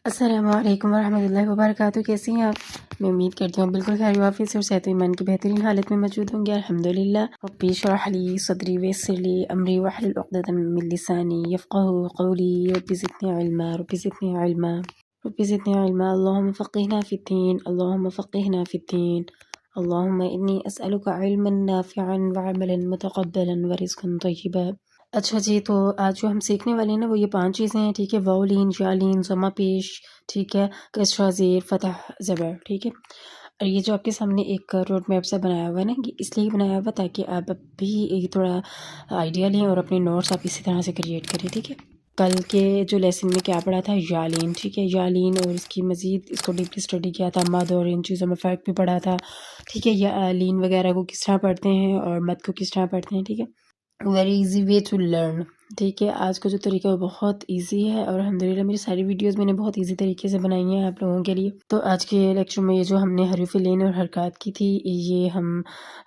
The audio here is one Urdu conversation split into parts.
السلام علیکم ورحمۃ اللہ وبرکاتہ. کیسی ہیں آپ؟ میں امید کرتی ہوں بالکل خیر وافیت اور صحت و ایمان کی بہترین حالت میں موجود ہوں گے. الحمدللہ. ربی اشرح لی صدری ویسر لی امری واحلل عقدۃ من لسانی یفقهوا قولی. رب زدنی علما رب زدنی علما رب زدنی علما. اللهم فقهنا في الدين اللهم فقهنا في الدين. اللهم انی اسألک علما نافعا وعملا متقبلا ورزقا طیبا. اچھا جی، تو آج جو ہم سیکھنے والے ہیں نا وہ یہ 5 چیزیں ہیں. ٹھیک ہے، واؤلین، جالین، ضمہ پیش، ٹھیک ہے، کسرہ زیر، فتح زبر. ٹھیک ہے، اور یہ جو آپ کے سامنے ایک روڈ میپ سا بنایا ہوا ہے نا، یہ اس لیے بنایا ہوا تاکہ آپ بھی یہ تھوڑا آئیڈیا لیں اور اپنے نوٹس آپ اسی طرح سے کریٹ کریں. ٹھیک ہے، کل کے جو لیسن میں کیا پڑھا تھا؟ یالین. ٹھیک ہے، یالین، اور اس کی مزید اس کو ڈیپلی اسٹڈی کیا تھا. مد اور ان چیزوں میں فرق بھی پڑھا تھا. ٹھیک ہے، یالین وغیرہ کو کس طرح پڑھتے ہیں اور مد کو کس طرح پڑھتے ہیں. ٹھیک ہے، very easy way to learn. ٹھیک ہے، آج کا جو طریقہ ہے وہ بہت ایزی ہے اور الحمدللہ میری ساری ویڈیوز میں نے بہت ایزی طریقے سے بنائی ہیں آپ لوگوں کے لیے. تو آج کے لیکچر میں یہ جو ہم نے حروف لین اور حرکات کی تھی، یہ ہم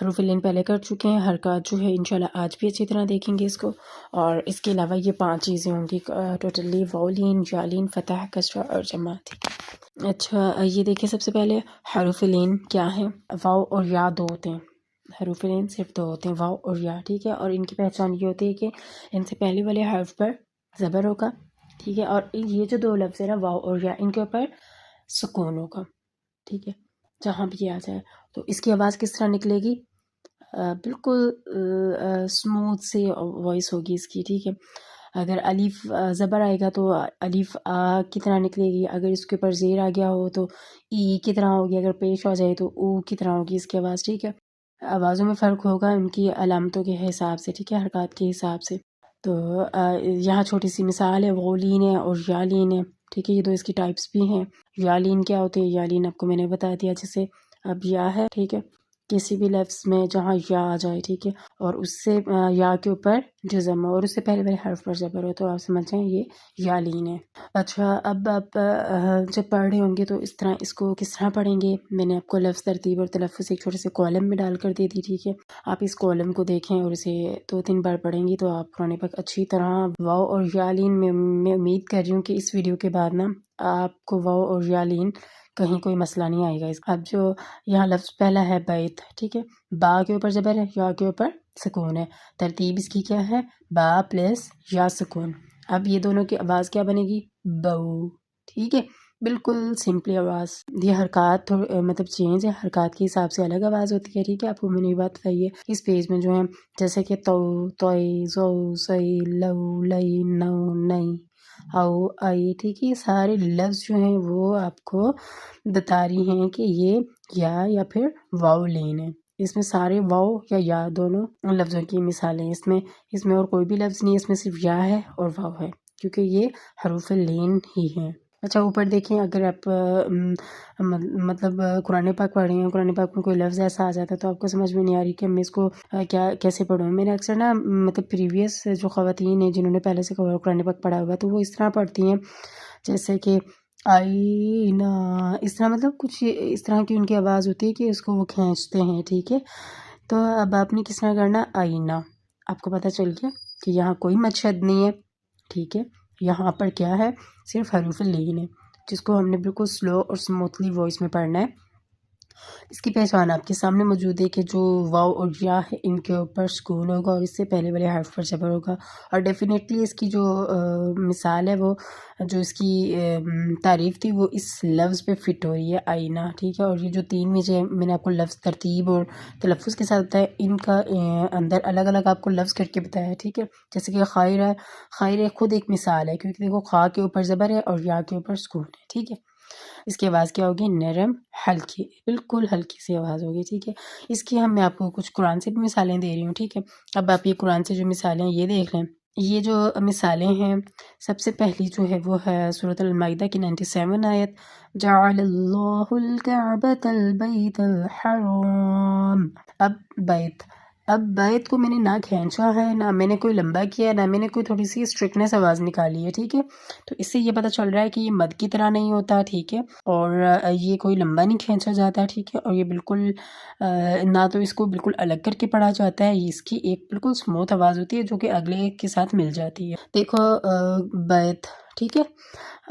حروف لین پہلے کر چکے ہیں. حرکات جو ہے انشاءاللہ آج بھی اچھی طرح دیکھیں گے اس کو. اور اس کے علاوہ یہ 5 چیزیں ہوں گی ٹوٹلی: واؤلین، جالین، فتح، کسرہ اور جمع. ٹھیک ہے، اچھا یہ دیکھیں سب سے پہلے حروف لین کیا ہیں. واؤ اور یا دو ہوتے ہیں. حروف لین صرف 2 ہوتے ہیں، واؤ اور یا. ٹھیک ہے، اور ان کی پہچان یہ ہوتی ہے کہ ان سے پہلے والے حرف پر زبر ہوگا. ٹھیک ہے، اور یہ جو 2 لفظ ہیں نا، واؤ اور یا، ان کے اوپر سکون ہوگا. ٹھیک ہے، جہاں بھی آ جائے. تو اس کی آواز کس طرح نکلے گی؟ بالکل اسموتھ سے وائس ہوگی اس کی. ٹھیک ہے، اگر الف زبر آئے گا تو الف آ کی طرح نکلے گی. اگر اس کے اوپر زیر آ گیا ہو تو ای کی طرح ہوگی. اگر پیش آ جائے تو او کی طرح ہوگی اس کی آواز. ٹھیک ہے، آوازوں میں فرق ہوگا ان کی علامتوں کے حساب سے. ٹھیک ہے، حرکات کے حساب سے. تو یہاں چھوٹی سی مثال ہے، واؤلین ہے اور یالین ہے. ٹھیک ہے، یہ 2 اس کی ٹائپس بھی ہیں. یالین کیا ہوتے ہیں؟ یالین آپ کو میں نے بتا دیا. جیسے اب یا ہے، ٹھیک ہے، کسی بھی لفظ میں جہاں یا آ جائے، ٹھیک ہے، اور اس سے یا کے اوپر جو ضمہ اور اس سے پہلے والے حرف پر زبر ہو تو آپ سمجھ جائیں یہ یالین ہے. اچھا، اب آپ جب پڑھ رہے ہوں گے تو اس طرح اس کو کس طرح پڑھیں گے؟ میں نے آپ کو لفظ، ترتیب اور تلفظ ایک چھوٹے سے کالم میں ڈال کر دے دی. ٹھیک ہے، آپ اس کالم کو دیکھیں اور اسے 2-3 بار پڑھیں گی تو آپ قرآن پاک اچھی طرح. واؤ اور یالین میں امید کر رہی ہوں کہ اس ویڈیو کے بعد نا آپ کو واؤ اور یالین کہیں کوئی مسئلہ نہیں آئے گا. اب جو یہاں لفظ پہلا ہے بیت. ٹھیک ہے، با کے اوپر زبر ہے، یا کے اوپر سکون ہے. ترتیب اس کی کیا ہے؟ با پلس یا سکون. اب یہ دونوں کی آواز کیا بنے گی؟ بو. ٹھیک ہے، بالکل سمپلی آواز. یہ حرکات مطلب چینج ہے، حرکات کے حساب سے الگ آواز ہوتی ہے. ٹھیک ہے، آپ کو میں نے یہ بات بتائی ہے. اس پیج میں جو ہے جیسے کہ تو، توئی، زو، سئی، لو، لئی، نو، نئی، او، آئی. ٹھیک ہے، یہ سارے لفظ جو ہیں وہ آپ کو بتا رہی ہیں کہ یہ یا پھر واؤ لین ہے. اس میں سارے واؤ یا دونوں لفظوں کی مثالیں. اس میں اور کوئی بھی لفظ نہیں ہے، اس میں صرف یا ہے اور واؤ ہے کیونکہ یہ حروف لین ہی ہیں. اچھا، اوپر دیکھیں، اگر آپ مطلب قرآن پاک پڑھ رہے ہیں، قرآن پاک میں کوئی لفظ ایسا آ جاتا ہے تو آپ کو سمجھ میں نہیں آ رہی کہ میں اس کو کیسے پڑھوں. میں نے اکثر نا مطلب پریویس جو خواتین ہیں جنہوں نے پہلے سے قرآن پاک پڑھا ہوا ہے تو وہ اس طرح پڑھتی ہیں جیسے کہ آئی نا، اس طرح، مطلب کچھ اس طرح کی ان کی آواز ہوتی ہے کہ اس کو وہ کھینچتے ہیں. ٹھیک ہے، تو اب آپ نے کس طرح کرنا؟ آئینہ. آپ کو پتہ چل گیا کہ یہاں کوئی مد شد نہیں ہے. ٹھیک ہے، یہاں پر کیا ہے؟ صرف حروف لین ہے جس کو ہم نے بالکل سلو اور سموتھلی وائس میں پڑھنا ہے. اس کی پہچان آپ کے سامنے موجود ہے کہ جو واؤ اور یا ہے ان کے اوپر سکون ہوگا اور اس سے پہلے والے حرف پر زبر ہوگا. اور ڈیفینیٹلی اس کی جو مثال ہے، وہ جو اس کی تعریف تھی، وہ اس لفظ پہ فٹ ہو رہی ہے، آئینہ. ٹھیک ہے، اور یہ جو 3 وجہ میں نے آپ کو لفظ، ترتیب اور تلفظ کے ساتھ بتایا، ان کا اندر الگ الگ آپ کو لفظ کر کے بتایا ہے. ٹھیک ہے، جیسے کہ خیر ہے. خیر خود ایک مثال ہے کیونکہ دیکھو خا کے اوپر زبر ہے اور یا کے اوپر سکون ہے. ٹھیک ہے، اس کی آواز کیا ہوگی؟ نرم، ہلکی، بالکل ہلکی سی آواز ہوگی. ٹھیک ہے، اس کی میں آپ کو کچھ قرآن سے بھی مثالیں دے رہی ہوں. ٹھیک ہے، اب آپ یہ قرآن سے جو مثالیں ہیں یہ دیکھ لیں. یہ جو مثالیں ہیں، سب سے پہلی جو ہے وہ ہے سورۃ المائدہ کی 97 آیت: جعل اللہ الکعبۃ البیت الحرام. اب بیت کو میں نے نہ کھینچا ہے، نہ میں نے کوئی لمبا کیا، نہ میں نے کوئی تھوڑی سی اسٹرکٹنیس آواز نکالی ہے. ٹھیک ہے، تو اس سے یہ پتہ چل رہا ہے کہ یہ مد کی طرح نہیں ہوتا. ٹھیک ہے، اور یہ کوئی لمبا نہیں کھینچا جاتا. ٹھیک ہے، اور یہ بالکل نہ تو اس کو بالکل الگ کر کے پڑھا جاتا ہے. اس کی ایک بالکل سموتھ آواز ہوتی ہے جو کہ اگلے کے ساتھ مل جاتی ہے. دیکھو بیت. ٹھیک ہے.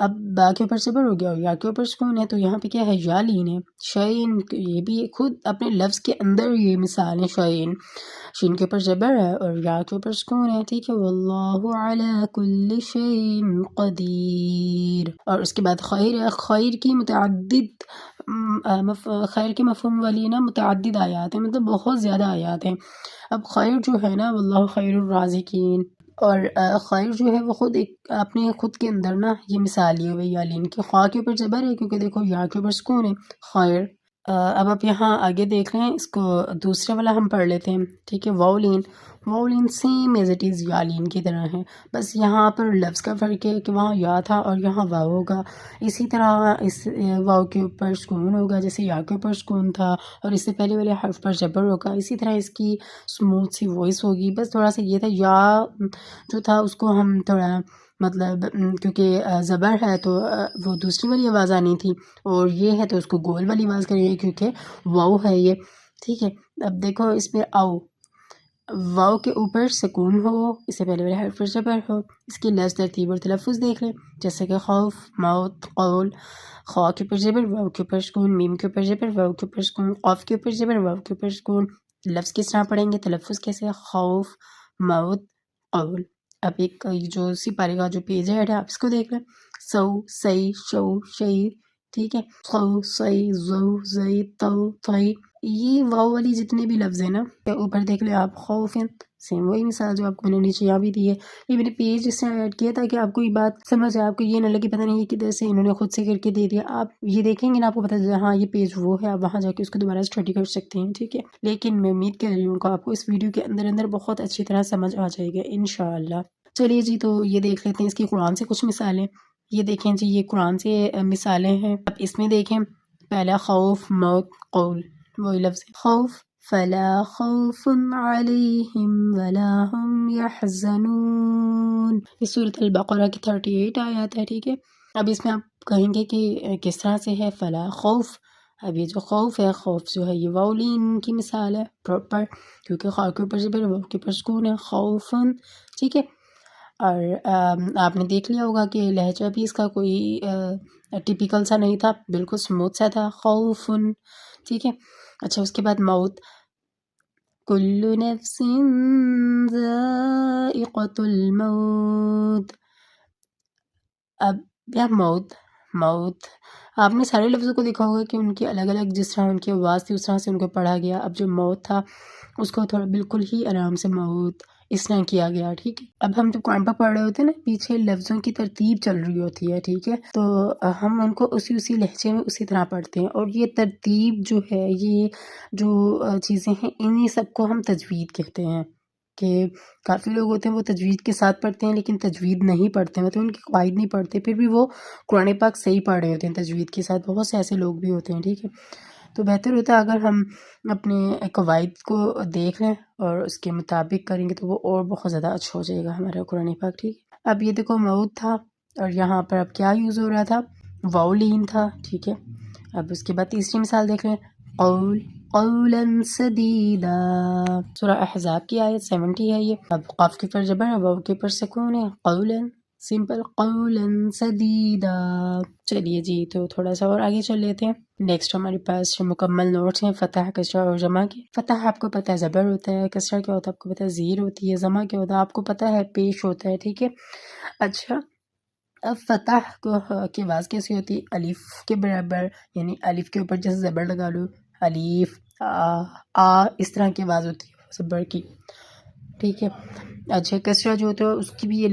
اب با کے اوپر صبر ہو گیا اور یا کے اوپر سکون ہے، تو یہاں پہ کیا ہے، یا لین ہے. شعین، یہ بھی خود اپنے لفظ کے اندر یہ مثال ہے. شعین، شین کے اوپر زبر ہے اور یا کے اوپر سکون ہے. ٹھیک ہے. واللہ علی کل شیء قدیر. اور اس کے بعد خیر ہے. خیر کی متعدد خیر کے مفہوم والی نا متعدد آیات ہیں، مطلب بہت زیادہ آیات ہیں. اب خیر جو ہے نا، واللہ خیر الرازقین، اور خیر جو ہے وہ خود ایک اپنے خود کے اندر نا یہ مثال لیے ہوئے یا لین کے. خواہ کے اوپر زبر ہے کیونکہ دیکھو یا کے اوپر سکون ہے. خیر. اب آپ یہاں آگے دیکھ رہے ہیں، اس کو دوسرے والا ہم پڑھ لیتے ہیں. ٹھیک ہے. واولین، واولین سیم ایز اٹ از یالین کی طرح ہے، بس یہاں پر لفظ کا فرق ہے کہ وہاں یا تھا اور یہاں واو ہوگا. اسی طرح اس واو کے اوپر سکون ہوگا جیسے یا کے اوپر سکون تھا، اور اس سے پہلے والے حرف پر زبر ہوگا. اسی طرح اس کی اسموتھ سی وائس ہوگی. بس تھوڑا سا یہ تھا، یا جو تھا اس کو ہم تھوڑا مطلب کیونکہ زبر ہے تو وہ دوسری والی آواز آنی تھی، اور یہ ہے تو اس کو گول والی آواز کریں گے کیونکہ واو ہے یہ. ٹھیک ہے. اب دیکھو اس میں او، واو کے اوپر سکون ہو، اس سے پہلے والے حرف پر زبر ہو. اس کی لفظ ترتیب اور تلفظ دیکھ لیں، جیسے کہ خوف، موت، قول. خا کے اوپر زبر، واو کے اوپر سکون. میم کے اوپر زبر، واو کے اوپر سکون. قاف کے اوپر زبر، واو کے اوپر سکون. لفظ کس طرح پڑھیں گے، تلفظ کیسے، خوف، موت، قول. اب ایک جو سپارے کا جو پیج ہے آپ اس کو دیکھ لیں. سو، سی، شو، شی. ٹھیک ہے. خو، سی، زو، زئی، تو، تھئی. یہ واو والی جتنے بھی لفظ ہیں نا، اوپر دیکھ لیں آپ. خوف، سیم وہی مثال جو آپ کو میں نے نیچے یہاں بھی دی ہے. یہ میں نے پیج اس طرح ایڈ کیا تاکہ آپ کو یہ بات سمجھ آئے، آپ کو یہ نہ لگے پتہ نہیں یہ کدھر سے انہوں نے خود سے کر کے دے دیا. آپ یہ دیکھیں گے نا، آپ کو پتہ چلے ہاں یہ پیج وہ ہے، آپ وہاں جا کے اس کو دوبارہ اسٹڈی کر سکتے ہیں. ٹھیک ہے. لیکن میں امید کر رہی ہوں کہ آپ کو اس ویڈیو کے اندر اندر بہت اچھی طرح سمجھ آ جائے گا انشاءاللہ. چلیے جی، تو یہ دیکھ لیتے ہیں اس کی قرآن سے کچھ مثالیں. یہ دیکھیں جی، یہ قرآن سے مثالیں ہیں. اب اس میں دیکھیں، پہلا خوف، موت، قول. وہی لفظ ہے. خوف، فلا خوف علیہم ولا هم یحزنون. یہ سورۃ البقرہ کی 38 آیات ہے. ٹھیک ہے. اب اس میں آپ کہیں گے کہ کس طرح سے ہے فلا خوف. اب یہ جو خوف ہے، خوف جو ہے یہ واولین کی مثال ہے پراپر، کیونکہ خا کے اوپر زبر، واو کے اوپر سکون ہے. خوفن. ٹھیک ہے. اور آپ نے دیکھ لیا ہوگا کہ لہجہ بھی اس کا کوئی ٹپیکل سا نہیں تھا، بالکل سموتھ سا تھا. خوفن. ٹھیک ہے. اچھا، اس کے بعد موت. کل نفس ذائقۃ الموت. اب یا موت، موت. آپ نے سارے لفظوں کو دیکھا ہوگا کہ ان کی الگ الگ جس طرح ان کی آواز تھی اس طرح سے ان کو پڑھا گیا. اب جو موت تھا اس کو تھوڑا بالکل ہی آرام سے موت اس طرح کیا گیا. ٹھیک ہے. اب ہم جب قرآن پاک پڑھ رہے ہوتے ہیں نا، پیچھے لفظوں کی ترتیب چل رہی ہوتی ہے. ٹھیک ہے. تو ہم ان کو اسی لہجے میں اسی طرح پڑھتے ہیں، اور یہ ترتیب جو ہے، یہ جو چیزیں ہیں، انہی سب کو ہم تجوید کہتے ہیں. کہ کافی لوگ ہوتے ہیں وہ تجوید کے ساتھ پڑھتے ہیں لیکن تجوید نہیں پڑھتے، مطلب ان کے قواعد نہیں پڑھتے، پھر بھی وہ قرآن پاک صحیح پڑھ رہے ہوتے ہیں تجوید کے ساتھ. بہت سے ایسے لوگ بھی ہوتے ہیں. ٹھیک ہے. تو بہتر ہوتا ہے اگر ہم اپنے قواعد کو دیکھ لیں اور اس کے مطابق کریں گے تو وہ اور بہت زیادہ اچھا ہو جائے گا ہمارا قرآن پاک. ٹھیک ہے. اب یہ دیکھو موت تھا، اور یہاں پر اب کیا یوز ہو رہا تھا، واولین تھا. ٹھیک ہے. اب اس کے بعد تیسری مثال دیکھ لیں. قول، قولا سدیدا. سورہ احزاب کی آیت 70 ہے یہ. اب قاف کے اوپر زبر ہے، واو کے اوپر سکون ہے. قولا، سمپل. قولا سدیدا. چلیے جی، تو تھوڑا سا اور آگے چل لیتے ہیں. نیکسٹ ہمارے پاس مکمل نوٹس ہیں فتح، کسرہ اور جمع کے. فتح آپ کو پتہ ہے زبر ہوتا ہے، کسرہ کیا ہوتا ہے آپ کو پتہ ہے زیر ہوتی ہے، جمع کیا ہوتا ہے آپ کو پتہ ہے پیش ہوتا ہے. ٹھیک ہے. اچھا، اب فتح کی آواز کیسی ہوتی ہے، الف کے برابر، یعنی الف کے اوپر جیسے زبر لگا لو، الف، اس طرح کی آواز ہوتی ہے زبر کی. ٹھیک ہے. اچھا، کسرہ جو ہوتا ہے اس کی بھی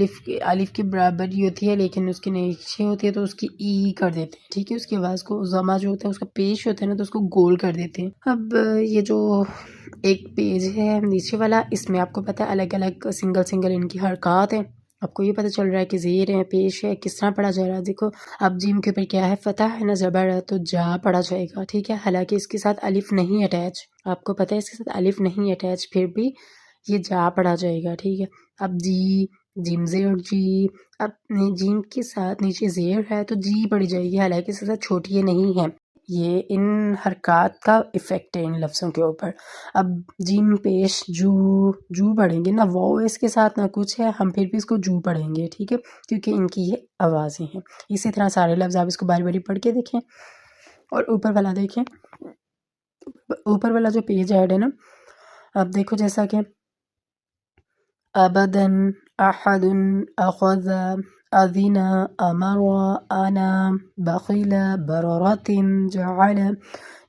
الف کے برابر ہی ہوتی ہے، لیکن اس کے نیچے ہوتی ہے تو اس کی ای کر دیتے ہیں. ٹھیک ہے. اس کی آواز کو زما جو ہوتا ہے اس کا پیش ہوتا ہے نا تو اس کو گول کر دیتے ہیں. اب یہ جو ایک پیج ہے نیچے والا، اس میں آپ کو پتہ ہے الگ الگ سنگل سنگل ان کی حرکات ہیں. آپ کو یہ پتہ چل رہا ہے کہ زیر ہے، پیش ہے، کس طرح پڑھا جا رہا ہے. دیکھو اب جیم کے اوپر کیا ہے، فتح ہے نا، زبر ہے تو جا پڑھا جائے گا. ٹھیک ہے. حالانکہ اس کے ساتھ الف نہیں اٹیچ، آپ کو پتہ ہے اس کے ساتھ الف نہیں اٹیچ، پھر بھی یہ جا پڑھا جائے گا. ٹھیک ہے. اب جی، جیم زیر جی. اب جیم کے ساتھ نیچے زیر ہے تو جی پڑھی جائے گی، حالانکہ اس کے ساتھ چھوٹی یہ نہیں ہے. یہ ان حرکات کا افیکٹ ہے ان لفظوں کے اوپر. اب جیم پیش جو، جو پڑھیں گے نہ واو اس کے ساتھ نہ کچھ ہے، ہم پھر بھی اس کو جو پڑھیں گے، ٹھیک ہے، کیونکہ ان کی یہ آوازیں ہیں. اسی طرح سارے لفظ آپ اس کو باری باری پڑھ کے دیکھیں. اور اوپر والا دیکھیں، اوپر والا جو پیج ایڈ ہے نا، اب دیکھو جیسا کہ ابداً، احد، اخذ، اذن، امر، انا، بخیل، بررت، جعل،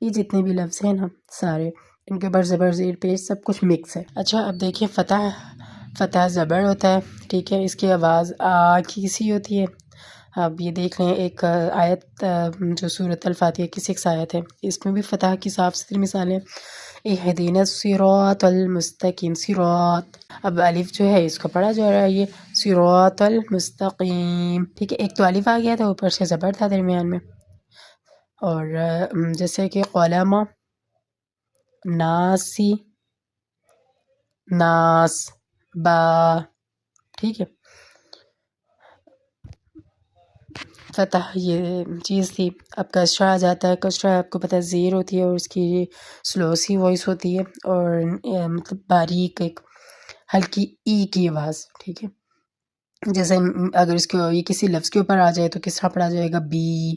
یہ جتنے بھی لفظ ہیں نا سارے، ان کے اوپر زبر زیر پیش سب کچھ مکس ہے. اچھا اب دیکھیں فتح، فتح زبر ہوتا ہے، ٹھیک ہے، اس کی آواز آ کی سی ہوتی ہے. اب یہ دیکھ لیں ایک آیت جو سورۃ الفاتحہ کی 6 آیت ہے، اس میں بھی فتح کی صاف ستھری مثالیں. اہدنا الصراط المستقیم، صراط، اب الف جو ہے اس کو پڑھا جا رہا ہے یہ صراط المستقیم، ٹھیک ہے، ایک تو الف آ گیا تھا، اوپر سے زبر تھا درمیان میں. اور جیسے کہ قلم، ناسی، ناس، با، ٹھیک ہے. فتح یہ چیز تھی. اب کسرہ آ جاتا ہے، کسرہ آپ کو پتہ ہے زیر ہوتی ہے اور اس کی سلو سی وائس ہوتی ہے، اور مطلب باریک ایک ہلکی ای کی آواز، ٹھیک ہے. جیسے اگر اس کو یہ کسی لفظ کے اوپر آ جائے تو کس طرح پڑھا جائے گا، بی،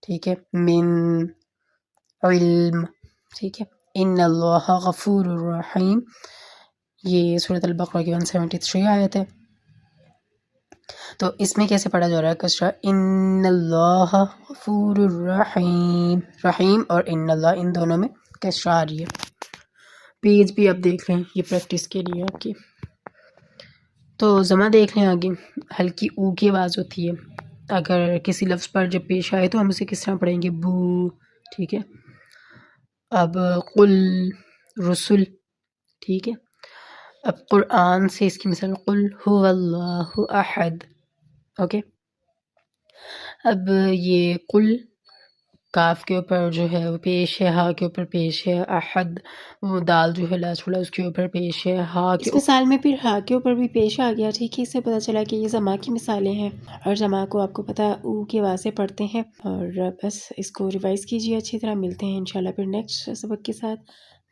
ٹھیک ہے، من، علم، ٹھیک ہے. ان اللہ غفور الرحیم، یہ سورۃ البقرہ کی 173 آیت ہے. تو اس میں کیسے پڑھا جا رہا ہے کسرہ، ان اللہ غفور الرحیم، رحیم اور ان اللہ ان دونوں میں کسرہ آ رہی ہے. پیج بھی آپ دیکھ لیں، یہ پریکٹس کے لیے آپ کی. تو زما دیکھ لیں آگے، ہلکی او کی آواز ہوتی ہے اگر کسی لفظ پر جب پیش آئے تو ہم اسے کس طرح پڑھیں گے، بو، ٹھیک ہے. اب قل، رسل، ٹھیک ہے. اب قرآن سے اس کی مثال قل هو اللہ احد، اوکے. اب یہ قل کاف کے اوپر جو ہے وہ پیش ہے، ہا کے اوپر پیش ہے، احد وہ دال جو ہے لاسٹ والا اس کے اوپر پیش ہے، ہا کے اس مثال میں پھر ہا کے اوپر بھی پیش آ گیا، ٹھیک ہے. اس سے پتہ چلا کہ یہ زما کی مثالیں ہیں، اور زما کو آپ کو پتہ او کی آواز سے پڑھتے ہیں. اور بس اس کو ریوائز کیجیے اچھی طرح. ملتے ہیں انشاءاللہ پھر نیکسٹ سبق کے ساتھ.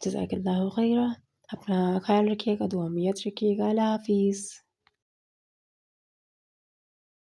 جزاک اللہ خیرہ. اپنا خیال رکھیے گا، دعا میں یاد رکھیے گا. اللہ حافظ.